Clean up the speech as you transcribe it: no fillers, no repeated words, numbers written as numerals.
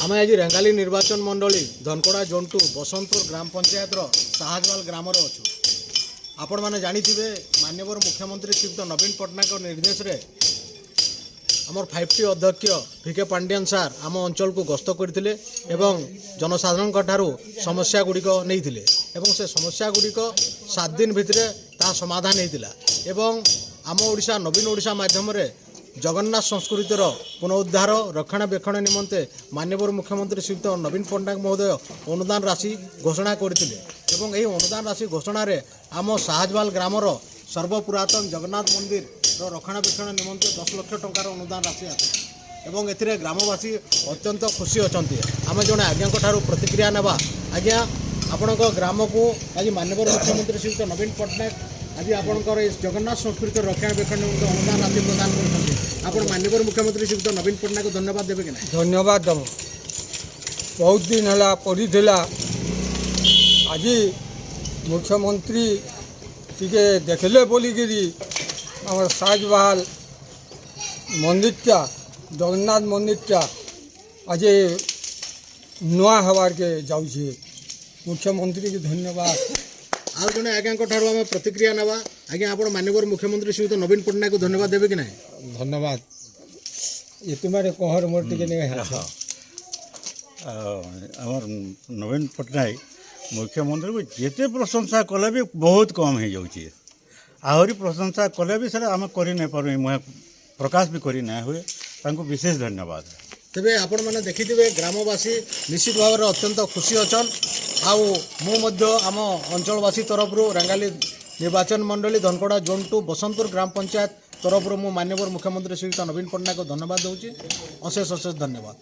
आम आज रेंगाली निर्वाचन मंडली धनकड़ा जोन 2 बसंतपुर ग्राम पंचायत साहजवाल ग्राम अच्छु। आपण मैंने जानिथिबे माननीय मुख्यमंत्री श्रीयुक्त नवीन पट्टनायक निर्देश रे आमर 5T अध्यक्ष VK पांडियन सार आम अंचल को गस्त करथिले एवं जनसाधारण ठारू समस्या गुड़िक नहीं से समस्या गुड़िक 7 दिन भितर ता समाधान होता एवं आम ओडिशा नवीन ओडिशा माध्यम रे जगन्नाथ संस्कृतिर पुनरुद्धार रक्षणाबेक्षण निमंते माननीय मुख्यमंत्री श्रीयुक्त नवीन पट्टनायक महोदय अनुदान राशि घोषणा करते एवं यही अनुदान राशि घोषण आम साहजवाल ग्रामर सर्वपुरातन जगन्नाथ मंदिर रक्षणाबेक्षण निमंते 10 लाख टंकार अनुदान राशि आसे एवं एथिरे ग्रामवासी अत्यंत खुशी अच्छा। आम जड़े आज्ञा प्रतिक्रिया नेबा। आज्ञा आपण ग्राम को आज माननीय मुख्यमंत्री श्रीयुक्त नवीन पट्टनायक आज आपंकर जगन्नाथ संस्कृति रक्षणाबेक्षण निमंते अनुदान राशि प्रदान कर माननीय मुख्यमंत्री श्रीयुक्त नवीन पट्टनायक को धन्यवाद देवे कि ना? धन्यवाद दब। बहुत दिन है पड़ा आज मुख्यमंत्री टिके देखले बोलिकी आम साजवाल मंदिरटा जगन्नाथ मंदिरटा आज नुआ हबार के जाऊे। मुख्यमंत्री के धन्यवाद। आउ जड़े आज्ञा आम प्रतिक्रिया नेबा। आज्ञा आप माननीय मुख्यमंत्री श्रीयुक्त नवीन पट्टनायक को धन्यवाद देवे कि ना? धन्यवाद। ये तुम्हारे कहर मोर टिके नहीं है। आमर नवीन पट्टनायक मुख्यमंत्री को जिते प्रशंसा कले भी बहुत कम हो जाऊे। आहरी प्रशंसा कले भी सर आम कर नहीं मुझे प्रकाश भी करना हुए विशेष धन्यवाद। तेबे आपण मैंने देखिथिबे ग्रामवासी निश्चित भाव में अत्यंत खुशी अछन। आम अंचलवासी तरफ रेंगाली निर्वाचन मंडली धनकड़ा जोन 2 बसंतपुर ग्राम पंचायत तरफ माननीय मुख्यमंत्री श्रीयुक्त नवीन पट्टनायक को धन्यवाद दूँ। अशेष अशेष धन्यवाद।